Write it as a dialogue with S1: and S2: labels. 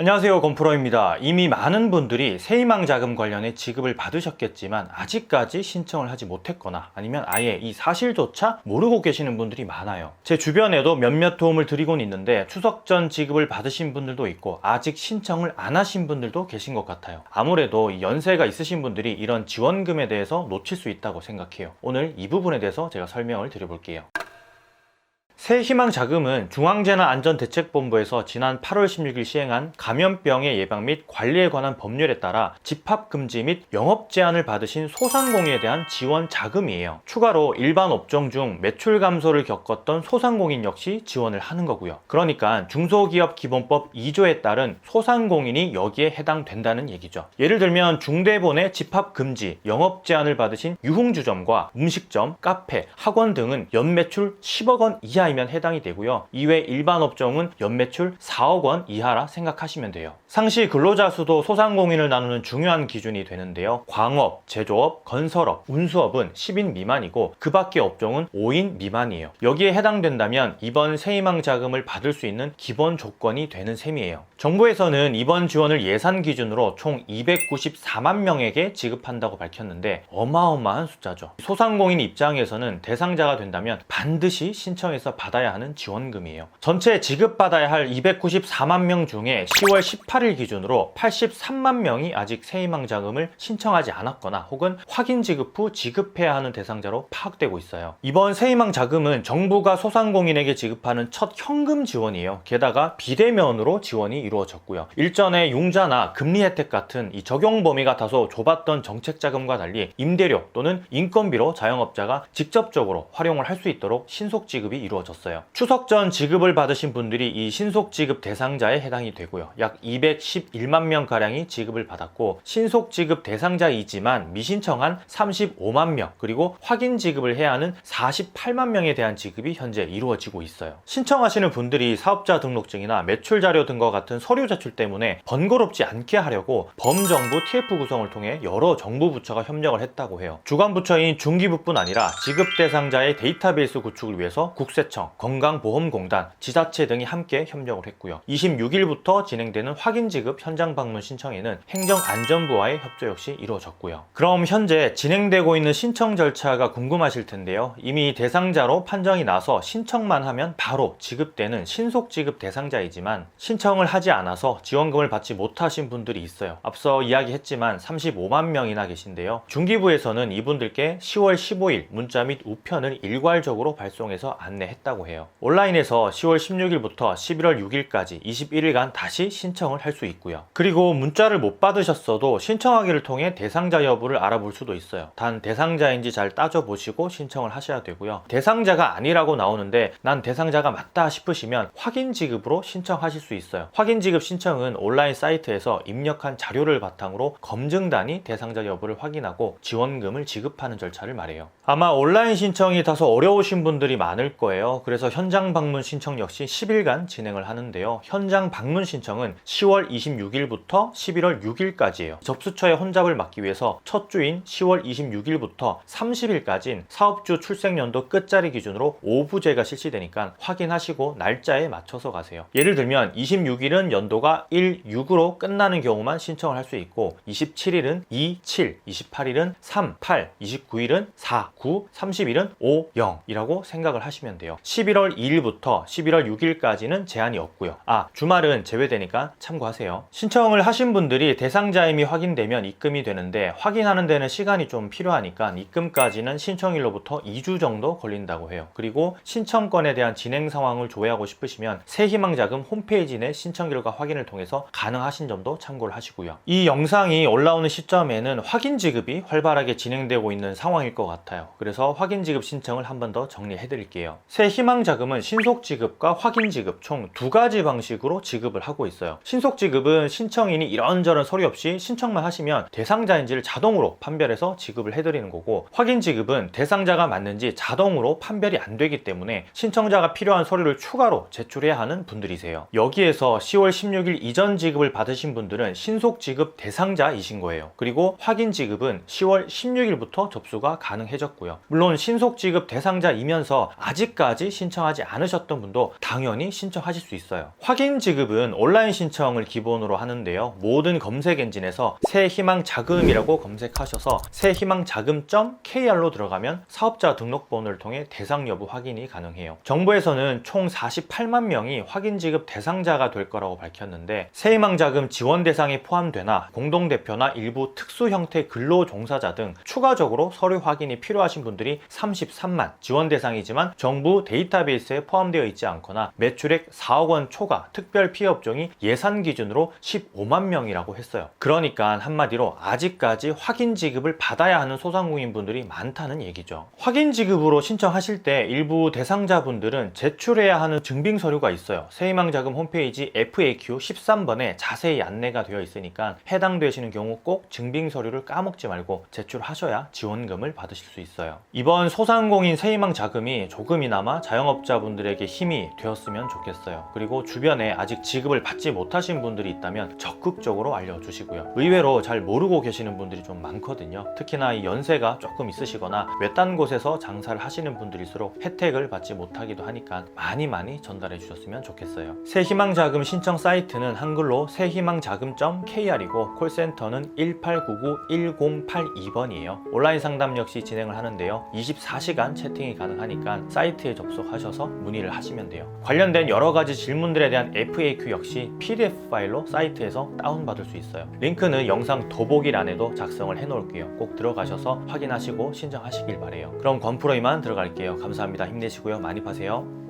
S1: 안녕하세요, 건프로입니다. 이미 많은 분들이 세희망 자금 관련해 지급을 받으셨겠지만 아직까지 신청을 하지 못했거나 아니면 아예 이 사실조차 모르고 계시는 분들이 많아요. 제 주변에도 몇몇 도움을 드리곤 있는데 추석 전 지급을 받으신 분들도 있고 아직 신청을 안 하신 분들도 계신 것 같아요. 아무래도 이 연세가 있으신 분들이 이런 지원금에 대해서 놓칠 수 있다고 생각해요. 오늘 이 부분에 대해서 제가 설명을 드려볼게요. 새희망 자금은 중앙재난안전대책본부에서 지난 8월 16일 시행한 감염병의 예방 및 관리에 관한 법률에 따라 집합금지 및 영업제한을 받으신 소상공인에 대한 지원 자금이에요. 추가로 일반 업종 중 매출 감소를 겪었던 소상공인 역시 지원을 하는 거고요. 그러니까 중소기업기본법 2조에 따른 소상공인이 여기에 해당된다는 얘기죠. 예를 들면 중대본의 집합금지, 영업제한을 받으신 유흥주점과 음식점, 카페, 학원 등은 연매출 10억 원 이하이면 해당이 되고요. 이외 일반 업종은 연매출 4억 원 이하라 생각하시면 돼요. 상시 근로자 수도 소상공인을 나누는 중요한 기준이 되는데요. 광업, 제조업, 건설업, 운수업은 10인 미만이고 그 밖의 업종은 5인 미만이에요. 여기에 해당된다면 이번 새희망 자금을 받을 수 있는 기본 조건이 되는 셈이에요. 정부에서는 이번 지원을 예산 기준으로 총 294만 명에게 지급한다고 밝혔는데 어마어마한 숫자죠. 소상공인 입장에서는 대상자가 된다면 반드시 신청해서 받아야 하는 지원금이에요. 전체 지급받아야 할 294만 명 중에 10월 18일 기준으로 83만 명이 아직 새희망 자금을 신청하지 않았거나 혹은 확인 지급 후 지급해야 하는 대상자로 파악되고 있어요. 이번 새희망 자금은 정부가 소상공인에게 지급하는 첫 현금 지원이에요. 게다가 비대면으로 지원이 이루어졌고요. 일전에 융자나 금리 혜택 같은 이 적용 범위가 다소 좁았던 정책 자금과 달리 임대료 또는 인건비로 자영업자가 직접적으로 활용을 할 수 있도록 신속 지급이 이루어졌어요. 추석 전 지급을 받으신 분들이 이 신속 지급 대상자에 해당이 되고요. 약 211만 명 가량이 지급을 받았고 신속 지급 대상자이지만 미신청한 35만 명 그리고 확인 지급을 해야 하는 48만 명에 대한 지급이 현재 이루어지고 있어요. 신청하시는 분들이 사업자 등록증이나 매출 자료 등과 같은 서류 제출 때문에 번거롭지 않게 하려고 범정부 TF 구성을 통해 여러 정부 부처가 협력을 했다고 해요. 주관 부처인 중기부뿐 아니라 지급 대상자의 데이터베이스 구축을 위해서 국세청, 건강보험공단, 지자체 등이 함께 협력을 했고요. 26일부터 진행되는 확인 지급 현장 방문 신청에는 행정안전부와의 협조 역시 이루어졌고요. 그럼 현재 진행되고 있는 신청 절차가 궁금하실 텐데요. 이미 대상자로 판정이 나서 신청만 하면 바로 지급되는 신속 지급 대상자이지만 신청을 하지 않아서 지원금을 받지 못하신 분들이 있어요. 앞서 이야기했지만 35만 명이나 계신데요. 중기부에서는 이분들께 10월 15일 문자 및 우편을 일괄적으로 발송해서 안내했다고 해요. 온라인에서 10월 16일부터 11월 6일까지 21일간 다시 신청을 할 수 있고요. 그리고 문자를 못 받으셨어도 신청하기를 통해 대상자 여부를 알아볼 수도 있어요. 단 대상자인지 잘 따져보시고 신청을 하셔야 되고요. 대상자가 아니라고 나오는데 난 대상자가 맞다 싶으시면 확인 지급으로 신청하실 수 있어요. 확인 지급 신청은 온라인 사이트에서 입력한 자료를 바탕으로 검증단이 대상자 여부를 확인하고 지원금을 지급하는 절차를 말해요. 아마 온라인 신청이 다소 어려우신 분들이 많을 거예요. 그래서 현장 방문 신청 역시 10일간 진행을 하는데요. 현장 방문 신청은 10월 26일부터 11월 6일까지예요. 접수처의 혼잡을 막기 위해서 첫 주인 10월 26일부터 30일까지는 사업주 출생연도 끝자리 기준으로 오부제가 실시되니까 확인하시고 날짜에 맞춰서 가세요. 예를 들면 26일은 연도가 1, 6으로 끝나는 경우만 신청을 할 수 있고 27일은 2, 7, 28일은 3, 8, 29일은 4, 9, 30일은 5, 0이라고 생각을 하시면 돼요. 11월 2일부터 11월 6일까지는 제한이 없고요. 주말은 제외되니까 참고하세요. 신청을 하신 분들이 대상자임이 확인되면 입금이 되는데 확인하는 데는 시간이 좀 필요하니까 입금까지는 신청일로부터 2주 정도 걸린다고 해요. 그리고 신청건에 대한 진행 상황을 조회하고 싶으시면 새희망 자금 홈페이지 내 신청 결과 확인을 통해서 가능하신 점도 참고를 하시고요. 이 영상이 올라오는 시점에는 확인 지급이 활발하게 진행되고 있는 상황일 것 같아요. 그래서 확인 지급 신청을 한 번 더 정리해 드릴게요. 새희망 자금은 신속 지급과 확인 지급 총 두 가지 방식으로 지급을 하고 있어요. 신속 지급은 신청인이 이런저런 서류 없이 신청만 하시면 대상자인지를 자동으로 판별해서 지급을 해드리는 거고, 확인 지급은 대상자가 맞는지 자동으로 판별이 안 되기 때문에 신청자가 필요한 서류를 추가로 제출해야 하는 분들이세요. 여기에서 10월 16일 이전 지급을 받으신 분들은 신속 지급 대상자이신 거예요. 그리고 확인 지급은 10월 16일부터 접수가 가능해졌고요. 물론 신속 지급 대상자이면서 아직까지 아직까지 신청하지 않으셨던 분도 당연히 신청하실 수 있어요. 확인 지급은 온라인 신청을 기본으로 하는데요. 모든 검색 엔진에서 새희망자금이라고 검색하셔서 새희망자금.kr로 들어가면 사업자 등록번호를 통해 대상 여부 확인이 가능해요. 정부에서는 총 48만 명이 확인 지급 대상자가 될 거라고 밝혔는데 새희망자금 지원 대상에 포함되나 공동대표나 일부 특수 형태 근로종사자 등 추가적으로 서류 확인이 필요하신 분들이 33만, 지원 대상이지만 정부 데이터베이스에 포함되어 있지 않거나 매출액 4억 원 초과 특별 피해 업종이 예산 기준으로 15만 명이라고 했어요. 그러니까 한마디로 아직까지 확인 지급을 받아야 하는 소상공인분들이 많다는 얘기죠. 확인 지급으로 신청하실 때 일부 대상자분들은 제출해야 하는 증빙 서류가 있어요. 새희망자금 홈페이지 FAQ 13번에 자세히 안내가 되어 있으니까 해당되시는 경우 꼭 증빙 서류를 까먹지 말고 제출하셔야 지원금을 받으실 수 있어요. 이번 소상공인 새희망자금이 조금이나마 자영업자분들에게 힘이 되었으면 좋겠어요. 그리고 주변에 아직 지급을 받지 못하신 분들이 있다면 적극적으로 알려주시고요. 의외로 잘 모르고 계시는 분들이 좀 많거든요. 특히나 이 연세가 조금 있으시거나 외딴 곳에서 장사를 하시는 분들일수록 혜택을 받지 못하기도 하니까 많이 전달해 주셨으면 좋겠어요. 새희망자금 신청 사이트는 한글로 새희망자금.kr이고 콜센터는 1899-1082번이에요. 온라인 상담 역시 진행을 하는데요. 24시간 채팅이 가능하니까 사이트에 접속하셔서 문의를 하시면 돼요. 관련된 여러 가지 질문들에 대한 FAQ 역시 PDF 파일로 사이트에서 다운받을 수 있어요. 링크는 영상 더보기란에도 작성을 해놓을게요. 꼭 들어가셔서 확인하시고 신청하시길 바래요. 그럼 건프로 이만 들어갈게요. 감사합니다. 힘내시고요. 많이 파세요.